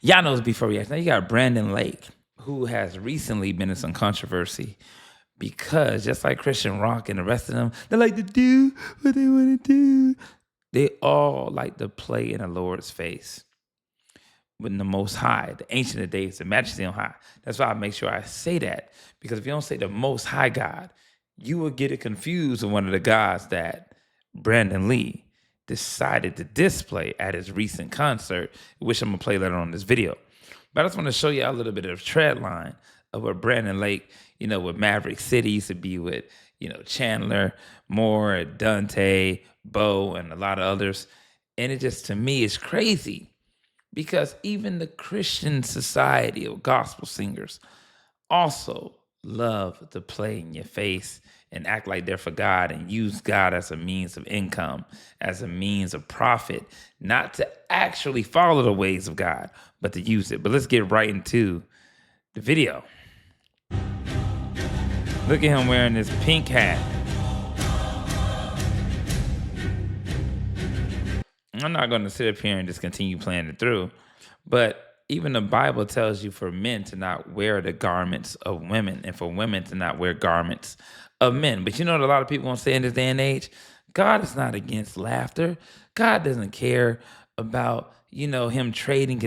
Y'all know before reaction. Now you got Brandon Lake, who has recently been in some controversy because just like Christian Rock and the rest of them, they like to do what they want to do. They all like to play in the Lord's face with the Most High, the Ancient of Days, the Majesty on high. That's why I make sure I say that, because if you don't say the Most High God, you will get it confused with one of the gods that Brandon Lee decided to display at his recent concert, which I'm gonna play later on in this video. But I just want to show you a little bit of tread line of what Brandon Lake, with Maverick City used to be with, Chandler, Moore, Dante, Bo, and a lot of others. And it just, to me, is crazy because even the Christian society of gospel singers also love to play in your face and act like they're for God and use God as a means of income, as a means of profit, not to actually follow the ways of God, but to use it. But let's get right into the video. Look at him wearing this pink hat. I'm not going to sit up here and just continue playing it through, but even the Bible tells you for men to not wear the garments of women and for women to not wear garments of men. But you know what a lot of people won't say in this day and age? God is not against laughter. God doesn't care about, him trading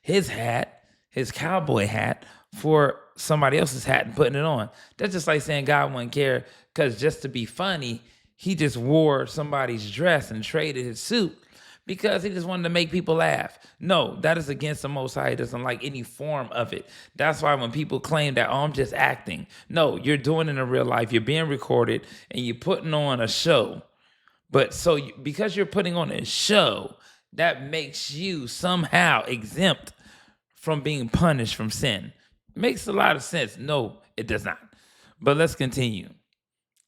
his hat, his cowboy hat, for somebody else's hat and putting it on. That's just like saying God wouldn't care because just to be funny, he just wore somebody's dress and traded his suit because he just wanted to make people laugh. No, that is against the Most High. He doesn't like any form of it. That's why when people claim that, I'm just acting. No, you're doing it in real life. You're being recorded and you're putting on a show. But because you're putting on a show, that makes you somehow exempt from being punished from sin. Makes a lot of sense. No, it does not. But let's continue.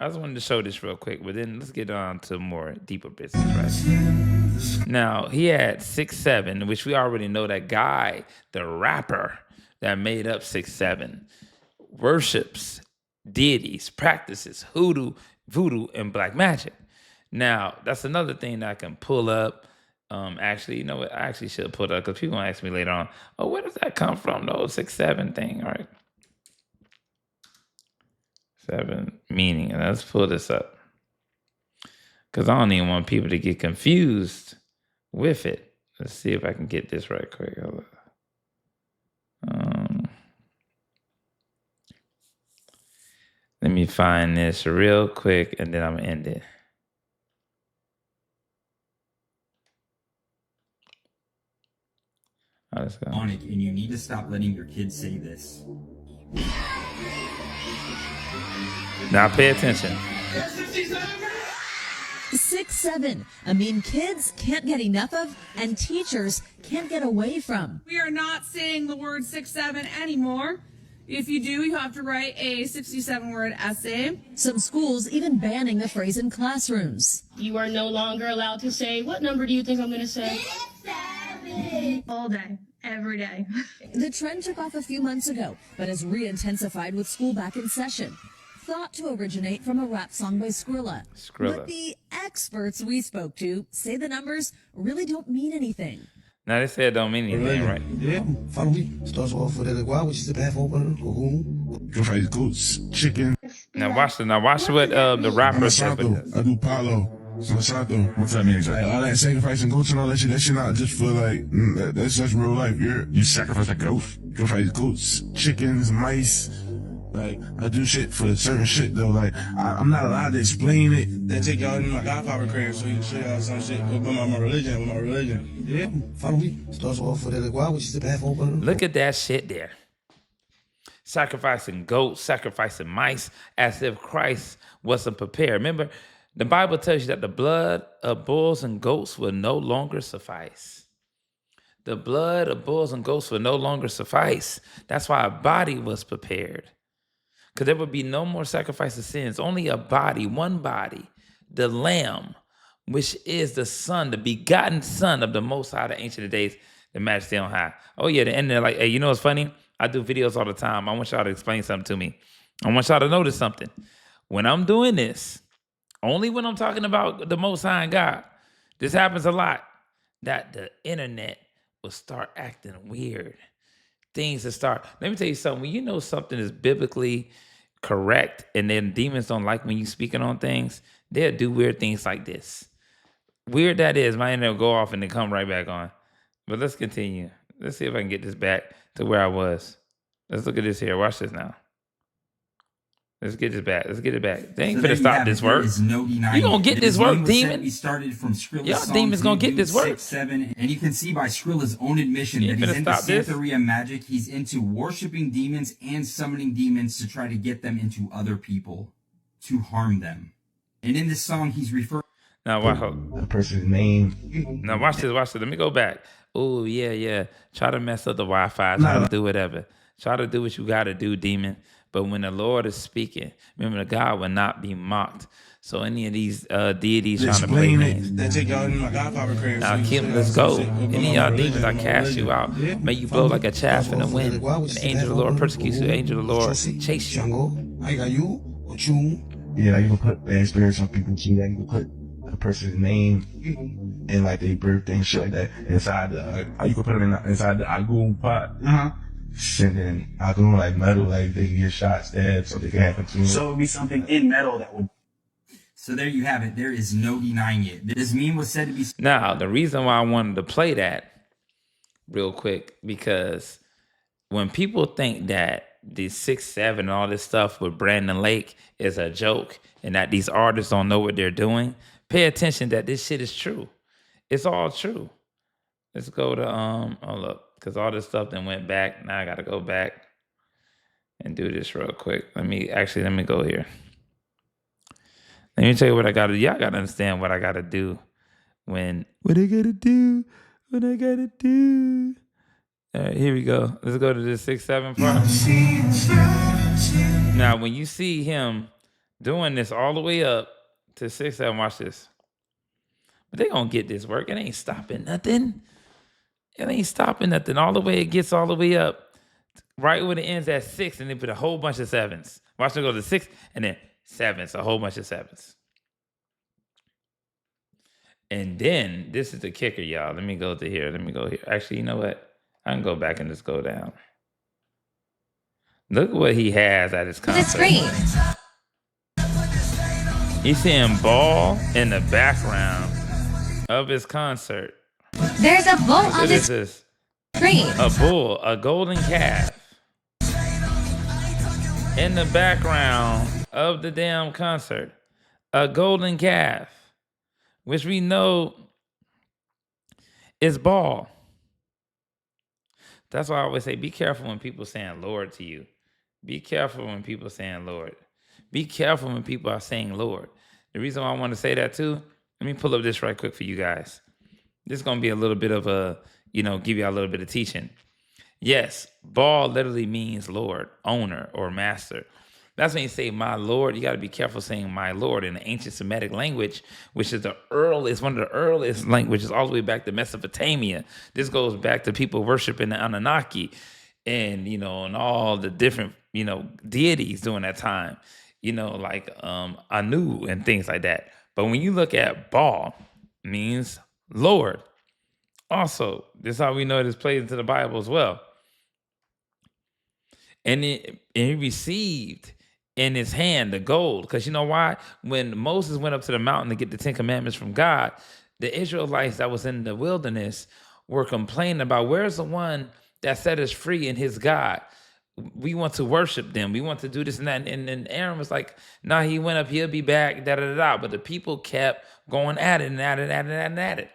I just wanted to show this real quick, but then let's get on to more deeper business, right? Now, he had 6'7", which we already know that guy, the rapper that made up 6'7", worships deities, practices voodoo, and black magic. Now, that's another thing that I can pull up. Actually, you know what? I actually should put up because people gonna ask me later on, where does that come from? The old 6'7" thing, all right? 7 meaning, and let's pull this up because I don't even want people to get confused with it. Let's see if I can get this right quick. Let me find this real quick and then I'm gonna end it. All right, let's go. And you need to stop letting your kids say this. Now pay attention. 6'7", a meme kids can't get enough of and teachers can't get away from. We are not saying the word 6'7" anymore. If you do, you have to write a 67-word essay. Some schools even banning the phrase in classrooms. You are no longer allowed to say, what number do you think I'm going to say? 7. All day, every day. The trend took off a few months ago, but has re-intensified with school back in session. Thought to originate from a rap song by Skrilla. But the experts we spoke to say the numbers really don't mean anything. Now they say it don't mean anything, right? Yeah, follow me. Starts off with the guy, which is the path open. Go fight goats, chicken. Now watch what the rapper said. I do palo. Masato. What's that mean? Like, all that sacrificing goats and all that shit not just for like, that's real life. You sacrifice a goat. Go fight goats, chickens, mice. Like, I do shit for certain shit though. Like, I'm not allowed to explain it. They take y'all in my godfather crib so you can show y'all some shit with my religion. Yeah, follow me. Starts off with the guy, which is the path open. Look at that shit there. Sacrificing goats, sacrificing mice, as if Christ wasn't prepared. Remember, the Bible tells you that the blood of bulls and goats will no longer suffice. The blood of bulls and goats will no longer suffice. That's why a body was prepared. Because there would be no more sacrifice of sins. Only a body, one body, the Lamb, which is the Son, the begotten Son of the Most High, the Ancient of Days, the Majesty on high. Oh yeah, the end there, like, hey, you know what's funny? I do videos all the time. I want y'all to explain something to me. I want y'all to notice something. When I'm doing this, only when I'm talking about the Most High and God, this happens a lot, that the internet will will start acting weird. Things that start. Let me tell you something. When you know something is biblically correct, and then demons don't like when you speaking on things, they'll do weird things like this. Weird that is, might end up go off and then come right back on. But let's continue. Let's see if I can get this back to where I was. Let's look at this here. Watch this now. Let's get this back. Let's get it back. They ain't finna stop this work. No you gonna get this work, demon. We started from Skrilla's Y'all song demons gonna get this work. 6, 7, and you can see by Skrilla's own admission that he's into Santeria magic. He's into worshiping demons and summoning demons to try to get them into other people, to harm them. And in this song, he's referring. Now watch the person's name. Now watch this. Watch this. Let me go back. Oh yeah. Try to mess up the Wi-Fi. Try to do whatever. Try to do what you gotta do, demon. But when the Lord is speaking, remember, the God will not be mocked. So any of these deities trying to play games. Now, Kim, let's go. Any of y'all demons, I cast you out. May you blow like a chaff in the wind. The angel of the Lord persecutes you. The angel of the Lord chase you. I got you. What you? Yeah, you can put bad spirits on people too. Like you can put a person's name and like their birthday and shit like that inside the. You can put them inside the agu pot. And then I do like metal, like they can get shot, stabbed, so they can happen to them. So it would be something in metal that would. So there you have it. There is no denying it. This meme was said to be. Now, the reason why I wanted to play that real quick, because when people think that the 6, 7 and all this stuff with Brandon Lake is a joke and that these artists don't know what they're doing, pay attention that this shit is true. It's all true. Let's go to, hold up. Because all this stuff then went back. Now I got to go back and do this real quick. Let me go here. Let me tell you what I got to do. Y'all got to understand what I got to do what I got to do. All right, here we go. Let's go to this 6, 7 part. Now, when you see him doing this all the way up to 6, 7, watch this. But they going to get this work. It ain't stopping nothing. It ain't stopping nothing. All the way it gets all the way up, right when it ends at 6, and they put a whole bunch of 7s. Watch them go to 6 and then 7s, a whole bunch of 7s. And then this is the kicker, y'all. Let me go to here. Actually, you know what? I can go back and just go down. Look what he has at his concert. The screen. He's seeing ball in the background of his concert. There's a bull on the screen. A bull, a golden calf. In the background of the damn concert. A golden calf. Which we know is ball. That's why I always say, be careful when people saying Lord to you. Be careful when people saying Lord. Be careful when people are saying Lord. The reason why I want to say that too, let me pull up this right quick for you guys. This is going to be a little bit of a, give you a little bit of teaching. Yes, Baal literally means Lord, owner, or master. That's when you say my Lord. You got to be careful saying my Lord in the ancient Semitic language, which is one of the earliest languages all the way back to Mesopotamia. This goes back to people worshiping the Anunnaki and, and all the different, deities during that time, like Anu and things like that. But when you look at Baal, means Lord. Also, this is how we know this plays into the Bible as well. And he received in his hand the gold. Because you know why? When Moses went up to the mountain to get the 10 Commandments from God, the Israelites that was in the wilderness were complaining about, where's the one that set us free in his God? We want to worship them. We want to do this and that. And Aaron was like, nah, he went up, he'll be back, da-da-da-da. But the people kept going at it and at it, at it, at it, at it.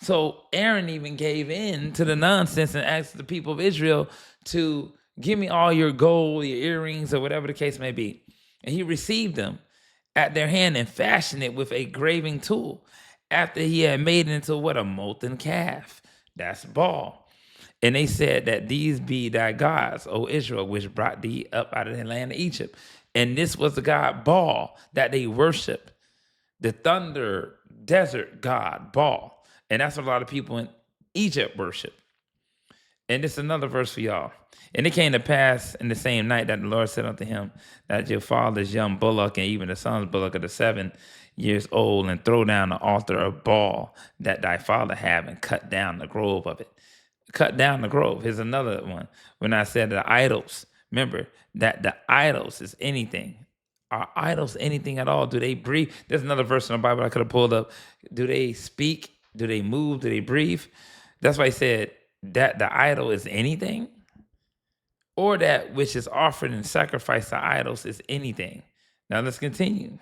So Aaron even gave in to the nonsense and asked the people of Israel to give me all your gold, your earrings, or whatever the case may be. And he received them at their hand and fashioned it with a graving tool after he had made it into a molten calf. That's Baal. And they said that these be thy gods, O Israel, which brought thee up out of the land of Egypt. And this was the god Baal that they worship, the thunder desert god Baal. And that's what a lot of people in Egypt worship. And this is another verse for y'all. And it came to pass in the same night that the Lord said unto him, that your father's young bullock and even the son's bullock of the 7 years old, and throw down the altar of Baal that thy father have, and cut down the grove of it. cut down the growth. Here's another one. When I said the idols, remember that the idols is anything. Are idols anything at all? Do they breathe? There's another verse in the Bible I could have pulled up. Do they speak? Do they move? Do they breathe? That's why he said that the idol is anything, or that which is offered in sacrifice to idols is anything. Now let's continue.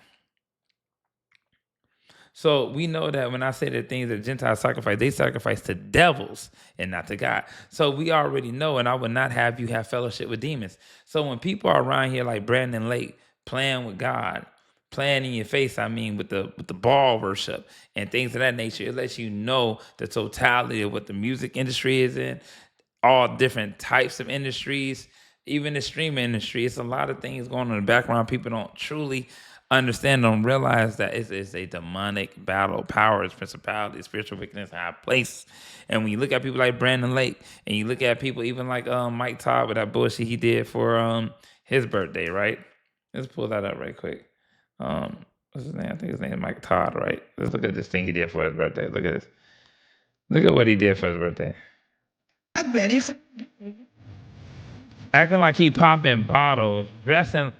So we know that when I say the things that Gentiles sacrifice, they sacrifice to devils and not to God. So we already know, and I would not have you have fellowship with demons. So when people are around here like Brandon Lake playing with God, playing in your face, with the ball worship and things of that nature, it lets you know the totality of what the music industry is in, all different types of industries, even the streaming industry. It's a lot of things going on in the background. People don't truly understand, don't realize that it's a demonic battle, powers, principalities, spiritual wickedness, high place. And when you look at people like Brandon Lake, and you look at people even like Mike Todd with that bullshit he did for his birthday, right? Let's pull that up right quick. What's his name? I think his name is Mike Todd, right? Let's look at this thing he did for his birthday. Look at this. Look at what he did for his birthday. Acting like he popping bottles, dressing.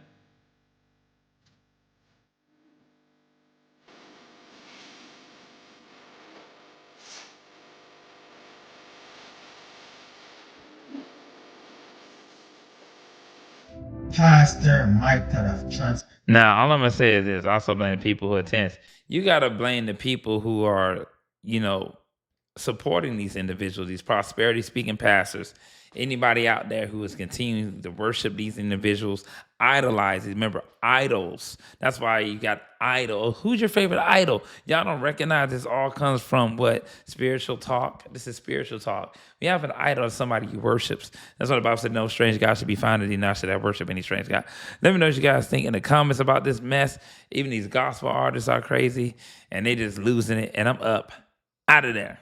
Pastor Mike that have trans. Now, all I'm gonna say is this: also blame the people who attend. You gotta blame the people who are, supporting these individuals, these prosperity speaking pastors. Anybody out there who is continuing to worship these individuals, idolize these. Remember, idols. That's why you got idol. Who's your favorite idol? Y'all don't recognize this all comes from what? Spiritual talk. This is spiritual talk. We have an idol of somebody you worships. That's what the Bible said, no strange God should be found in thee, nor should I worship any strange God. Let me know what you guys think in the comments about this mess. Even these gospel artists are crazy and they just losing it. And I'm up out of there.